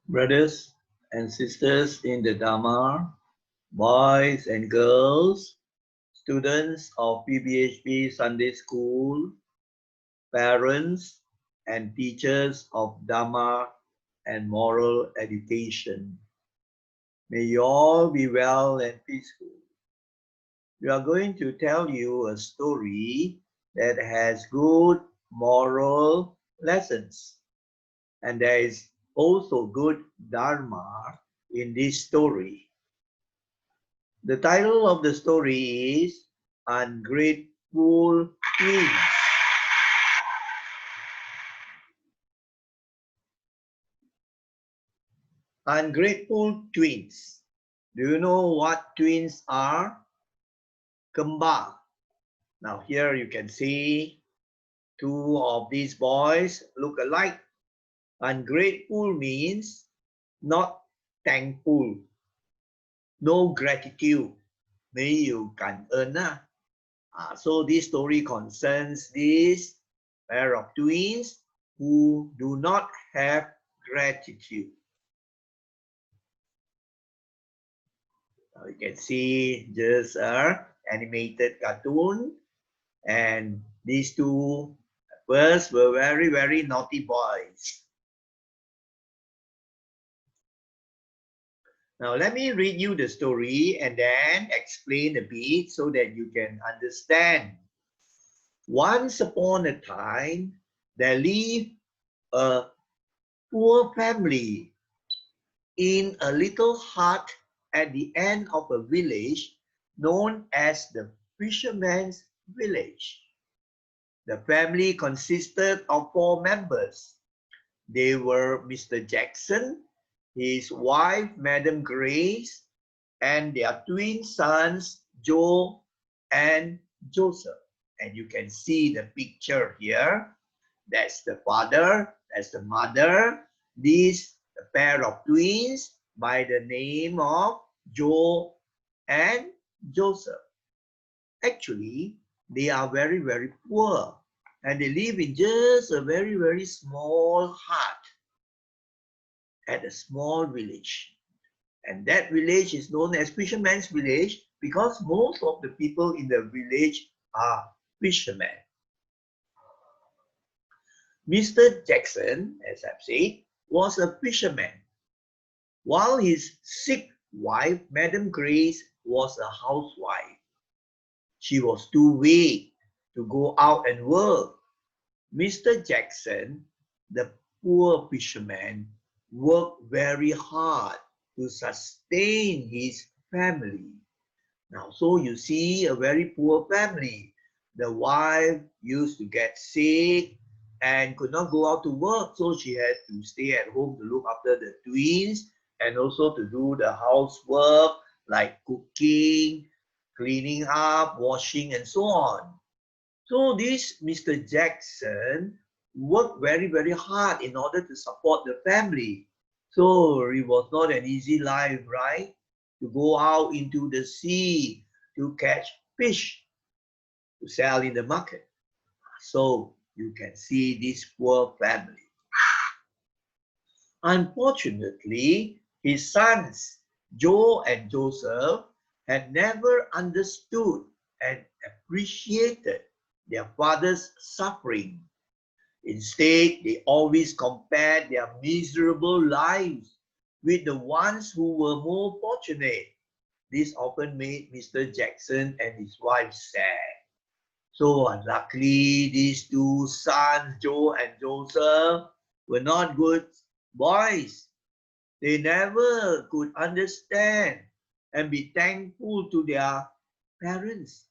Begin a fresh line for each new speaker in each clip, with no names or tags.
Brothers and sisters in the Dharma, boys and girls, students of PBHP Sunday School, parents and teachers of Dharma and moral education. May you all be well and peaceful. We are going to tell you a story that has good moral lessons. And there is also good Dharma in this story. The title of the story is Ungrateful Twins. Ungrateful twins. Do you know what twins are? Kembar. Now here you can see two of these boys look alike. Ungrateful means not thankful, no gratitude. 没有感恩啊。So this story concerns this pair of twins who do not have gratitude. Now you can see just an animated cartoon, and these two first were very, very naughty boys. Now let me read you the story and then explain a bit so that you can understand. Once upon a time, there lived a poor family in a little hut at the end of a village known as the fisherman's village. The family consisted of 4 members. They were Mr. Jackson, his wife, Madam Grace, and their twin sons, Joe and Joseph. And you can see the picture here. That's the father, that's the mother. This a pair of twins by the name of Joe and Joseph. Actually, they are very, very poor. And they live in just a very, very small hut at a small village. And that village is known as Fisherman's Village because most of the people in the village are fishermen. Mr. Jackson, as I've said, was a fisherman, while his sick wife, Madam Grace, was a housewife. She was too weak to go out and work. Mr. Jackson, the poor fisherman, worked very hard to sustain his family. Now, so you see a very poor family. The wife used to get sick and could not go out to work, so she had to stay at home to look after the twins and also to do the housework like cooking, cleaning up, washing, and so on. So this Mr. Jackson worked very, very hard in order to support the family. So it was not an easy life, right? To go out into the sea to catch fish to sell in the market. So you can see this poor family. Unfortunately, his sons, Joe and Joseph, had never understood and appreciated their father's suffering. Instead, they always compared their miserable lives with the ones who were more fortunate. This often made Mr. Jackson and his wife sad. So unluckily, these two sons, Joe and Joseph, were not good boys. They never could understand and be thankful to their parents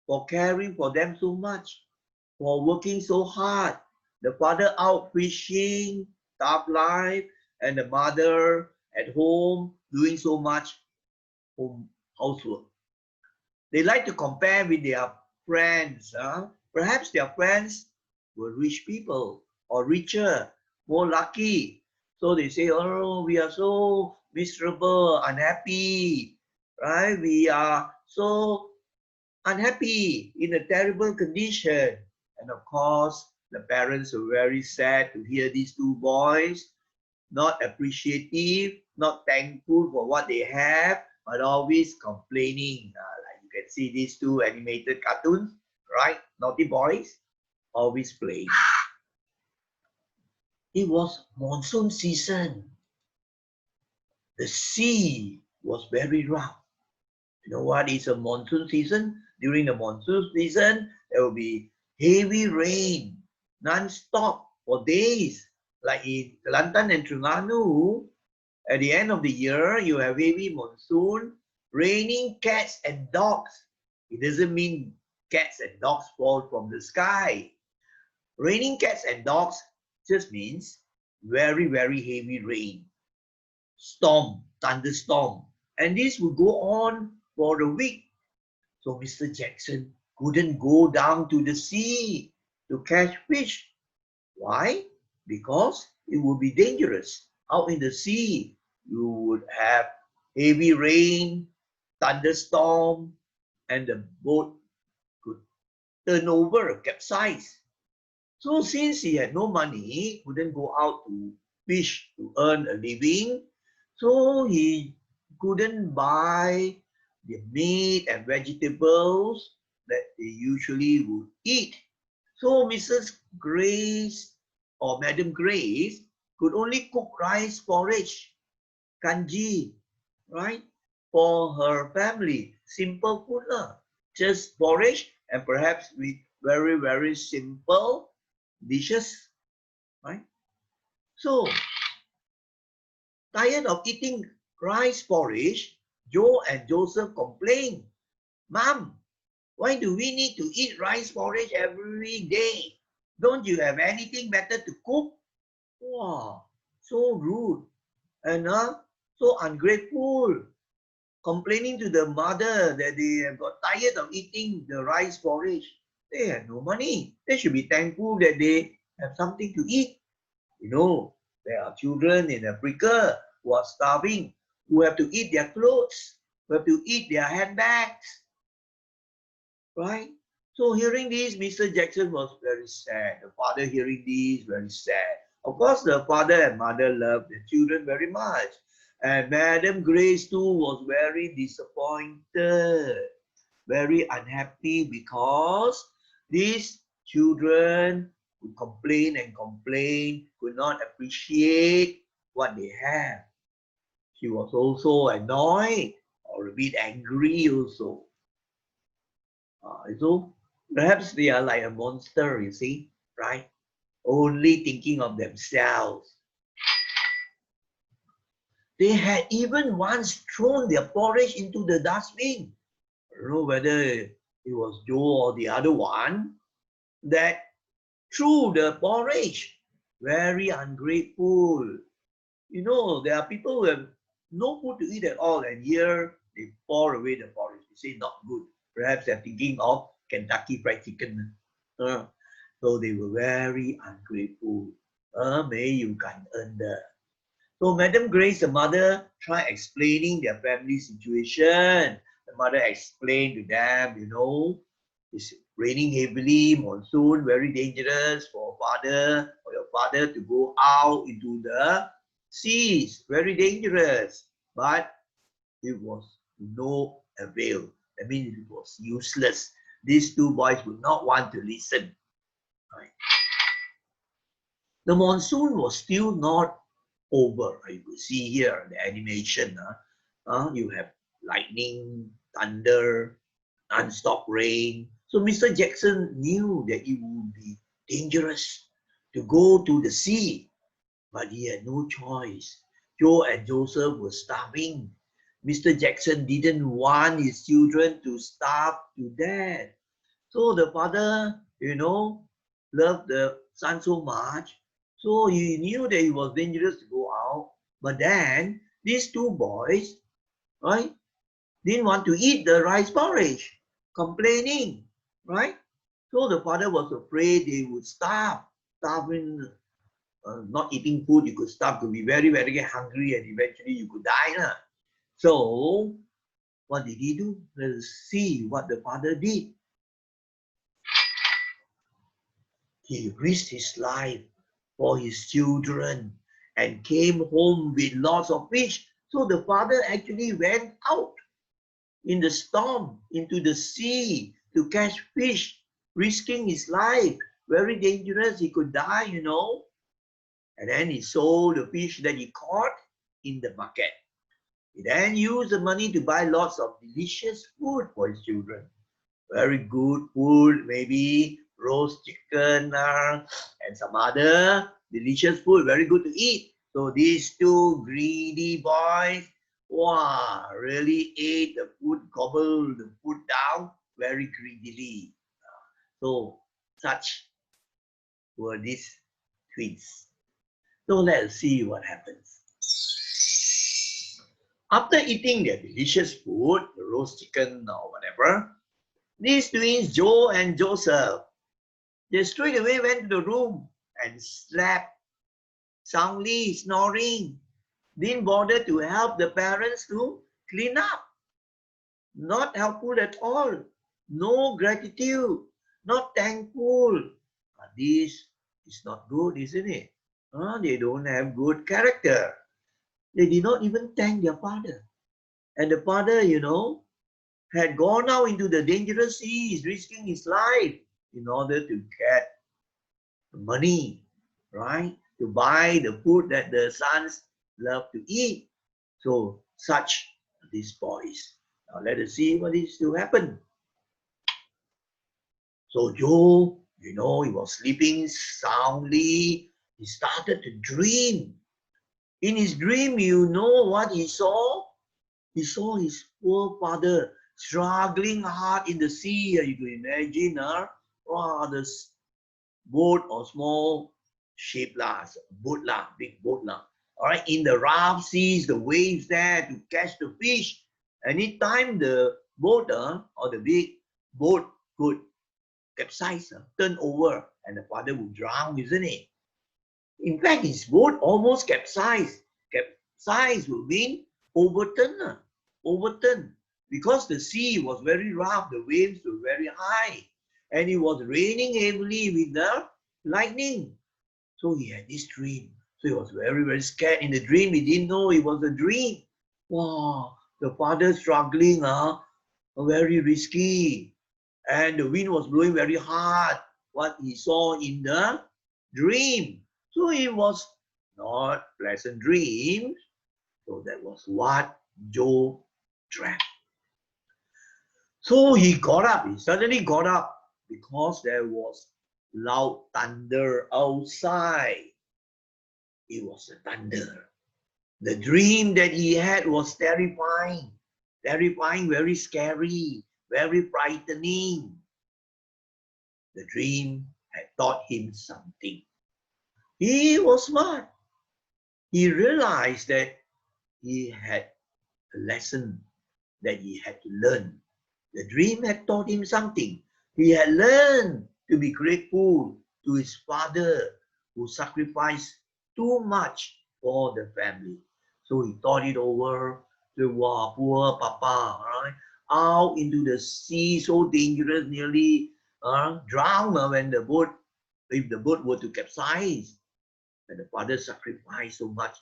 for caring for them so much, for working so hard. The father out fishing, tough life, and the mother at home doing so much home housework. They like to compare with their friends. Perhaps their friends were rich people or richer, more lucky. So they say, oh, we are so miserable, unhappy, right? We are so unhappy in a terrible condition. And of course, the parents were very sad to hear these two boys not appreciative, not thankful for what they have, but always complaining. Like you can see these two animated cartoons, right? Naughty boys, always playing. It was monsoon season. The sea was very rough. You know what is a monsoon season? During the monsoon season, there will be heavy rain, non-stop for days. Like in Kelantan and Terengganu, at the end of the year, you have heavy monsoon, raining cats and dogs. It doesn't mean cats and dogs fall from the sky. Raining cats and dogs just means very, very heavy rain, storm, thunderstorm. And this will go on for a week. So Mr. Jackson couldn't go down to the sea to catch fish. Why? Because it would be dangerous. Out in the sea, you would have heavy rain, thunderstorm, and the boat could turn over, capsize. So since he had no money, he couldn't go out to fish to earn a living, so he couldn't buy the meat and vegetables that they usually would eat. So Mrs. Grace or Madam Grace could only cook rice porridge, kanji, right, for her family. Simple food lah. Just porridge and perhaps with very, very simple dishes, right? So, tired of eating rice porridge, Joe and Joseph complained, Mom, why do we need to eat rice porridge every day? Don't you have anything better to cook? Wow, so rude and so ungrateful. Complaining to the mother that they have got tired of eating the rice porridge. They have no money. They should be thankful that they have something to eat. You know, there are children in Africa who are starving, who have to eat their clothes, who have to eat their handbags, right? So hearing this, Mr. Jackson was very sad. The father hearing this, very sad. Of course, the father and mother loved their children very much. And Madam Grace too was very disappointed, very unhappy because these children would complain and complain, could not appreciate what they have. She was also annoyed or a bit angry also. So perhaps they are like a monster, you see, right? Only thinking of themselves. They had even once thrown their porridge into the dustbin. I don't know whether it was Joe or the other one that threw the porridge. Very ungrateful. You know, there are people who have no food to eat at all, and here they pour away the porridge. They say not good. Perhaps they're thinking of Kentucky Fried Chicken. So they were very ungrateful. 没有感恩的. So Madam Grace, the mother, tried explaining their family situation. The mother explained to them, you know, it's raining heavily, monsoon, very dangerous for your father to go out into the seas, very dangerous. But it was no avail. I mean, it was useless. These two boys would not want to listen. Right? The monsoon was still not over. You could see here the animation. You have lightning, thunder, non-stop rain. So Mr. Jackson knew that it would be dangerous to go to the sea, but he had no choice. Joe and Joseph were starving. Mr. Jackson didn't want his children to starve to death. So the father, you know, loved the son so much. So he knew that it was dangerous to go out. But then these two boys, right, didn't want to eat the rice porridge, complaining, right? So the father was afraid they would starve, starving, not eating food, you could starve to be very, very hungry and eventually you could die. So what did he do? Let's see what the father did. He risked his life for his children and came home with lots of fish. So the father actually went out in the storm into the sea to catch fish, risking his life. Very dangerous. He could die, you know. And then he sold the fish that he caught in the market. He then used the money to buy lots of delicious food for his children. Very good food, maybe roast chicken and some other delicious food, very good to eat. So these two greedy boys, wow, really ate the food, gobbled the food down very greedily. So such were these twins. So let's see what happens. After eating their delicious food, the roast chicken or whatever, these twins, Joe and Joseph, they straight away went to the room and slept soundly, snoring. Didn't bother to help the parents to clean up. Not helpful at all. No gratitude. Not thankful. This is not good, isn't it? They don't have good character. They did not even thank their father. And the father, you know, had gone out into the dangerous seas, risking his life in order to get money, right? To buy the food that the sons love to eat. So such these boys. Now let us see what is to happen. So Joe, you know, he was sleeping soundly. He started to dream. In his dream, you know what he saw? He saw his poor father struggling hard in the sea. You can imagine, the boat or small ship lah, boat lah, big boat lah. All right, in the rough seas, the waves there to catch the fish. Anytime the boat or the big boat could capsize, turn over, and the father would drown, isn't it? In fact, his boat almost capsized. Capsize would mean overturn, overturn. Because the sea was very rough, the waves were very high, and it was raining heavily with the lightning. So he had this dream. So he was very, very scared. In the dream, he didn't know it was a dream. Wow, the father struggling, very risky. And the wind was blowing very hard, what he saw in the dream. So it was not pleasant dreams. So that was what Joe dreamt. So he got up, he suddenly got up because there was loud thunder outside. It was a thunder. The dream that he had was terrifying, terrifying, very scary, very frightening. The dream had taught him something. He was smart. He realized that he had a lesson that he had to learn. The dream had taught him something. He had learned to be grateful to his father who sacrificed too much for the family. So he thought it over. Wow, poor Papa, right? Out into the sea, so dangerous, nearly drowned when the boat, if the boat were to capsize. And the father sacrificed so much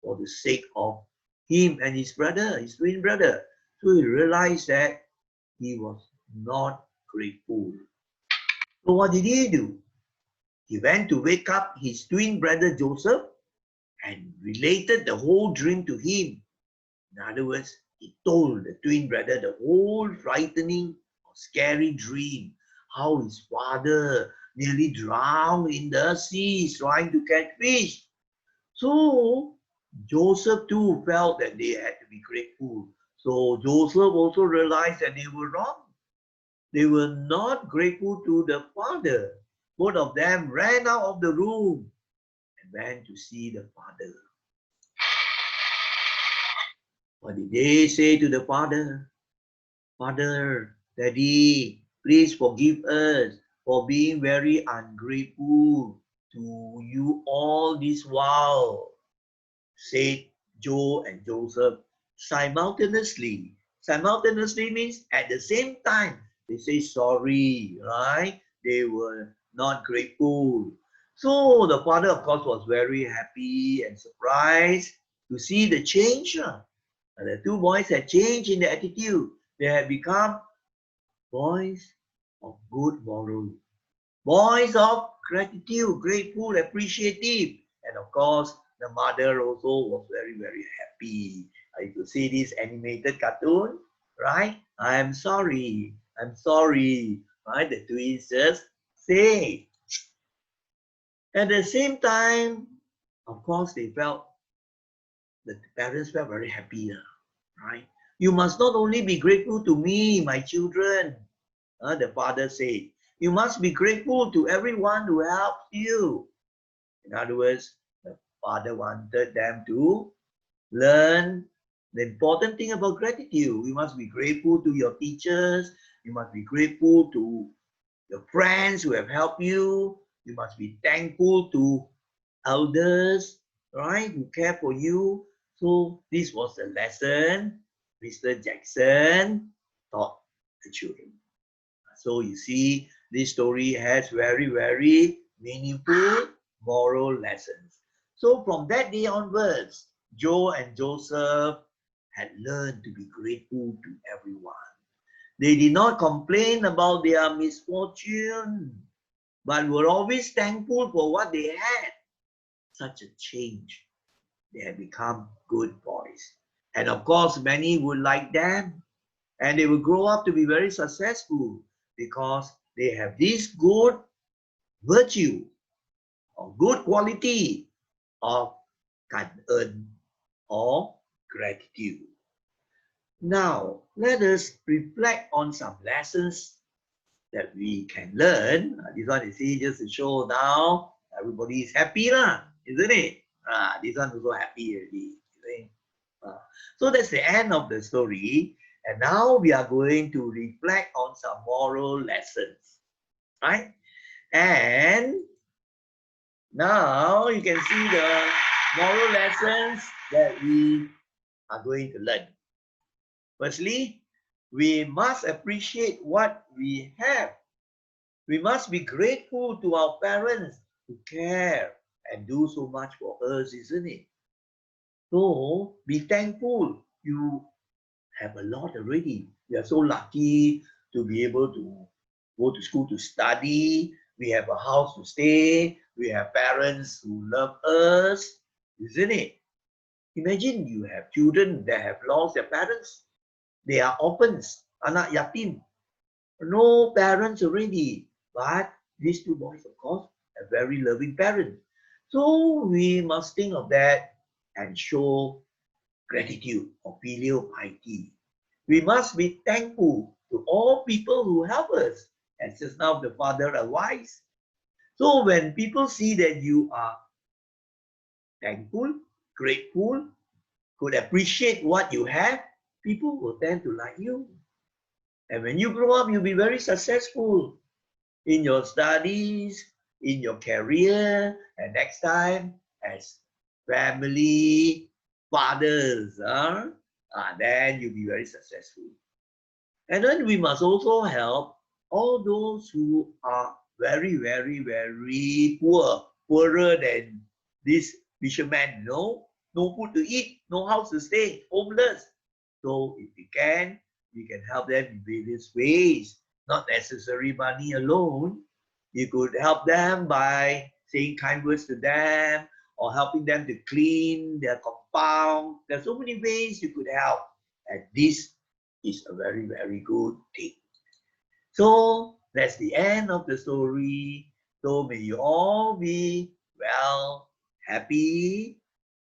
for the sake of him and his brother, his twin brother. So he realized that he was not grateful. So what did he do? He went to wake up his twin brother Joseph and related the whole dream to him. In other words, he told the twin brother the whole frightening or scary dream, how his father nearly drowned in the seas trying to catch fish. So Joseph too felt that they had to be grateful. So Joseph also realized that they were wrong. They were not grateful to the father. Both of them ran out of the room and went to see the father. What did they say to the father? Father, Daddy, please forgive us for being very ungrateful to you all this while, said Joe and Joseph simultaneously. Simultaneously means at the same time. They say sorry, right? They were not grateful. So the father, of course, was very happy and surprised to see the change. The two boys had changed in their attitude. They had become boys of good morals, boys of gratitude, grateful, appreciative. And of course, the mother also was very, very happy. You could see this animated cartoon, right? I'm sorry, right? The twins just say. At the same time, of course, the parents felt very happy, right? You must not only be grateful to me, my children, the father said. You must be grateful to everyone who helped you. In other words, the father wanted them to learn the important thing about gratitude. You must be grateful to your teachers. You must be grateful to your friends who have helped you. You must be thankful to elders, right, who care for you. So this was the lesson Mr. Jackson taught the children. So you see, this story has very, very meaningful moral lessons. So from that day onwards, Joe and Joseph had learned to be grateful to everyone. They did not complain about their misfortune, but were always thankful for what they had. Such a change. They had become good boys. And of course, many would like them. And they will grow up to be very successful because they have this good virtue or good quality of kan-earn or gratitude. Now, let us reflect on some lessons that we can learn. This one is just to show now everybody is happy, isn't it? This one also happy already. So that's the end of the story. And now we are going to reflect on some moral lessons, right? And now you can see the moral lessons that we are going to learn. Firstly, we must appreciate what we have. We must be grateful to our parents who care and do so much for us, isn't it? So be thankful. You have a lot already. We are so lucky to be able to go to school to study. We have a house to stay. We have parents who love us, isn't it? Imagine you have children that have lost their parents. They are orphans, anak yatim. No parents already. But these two boys, of course, are very loving parents. So we must think of that and show gratitude or filial piety. We must be thankful to all people who help us. As just now the father advised. So when people see that you are thankful, grateful, could appreciate what you have, people will tend to like you. And when you grow up, you'll be very successful in your studies, in your career, and next time as family fathers, then you'll be very successful. And then we must also help all those who are very, very, very poor, poorer than this fisherman, no food to eat, no house to stay, homeless. So if we can help them in various ways, not necessarily money alone. You could help them by saying kind words to them or helping them to clean their compound. There's so many ways you could help. And this is a very, very good thing. So that's the end of the story. So may you all be well, happy,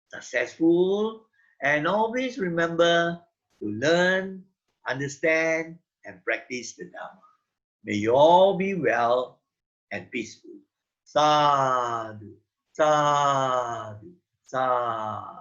successful, and always remember to learn, understand, and practice the Dharma. May you all be well and peaceful. Sadhu, sadhu, sadhu.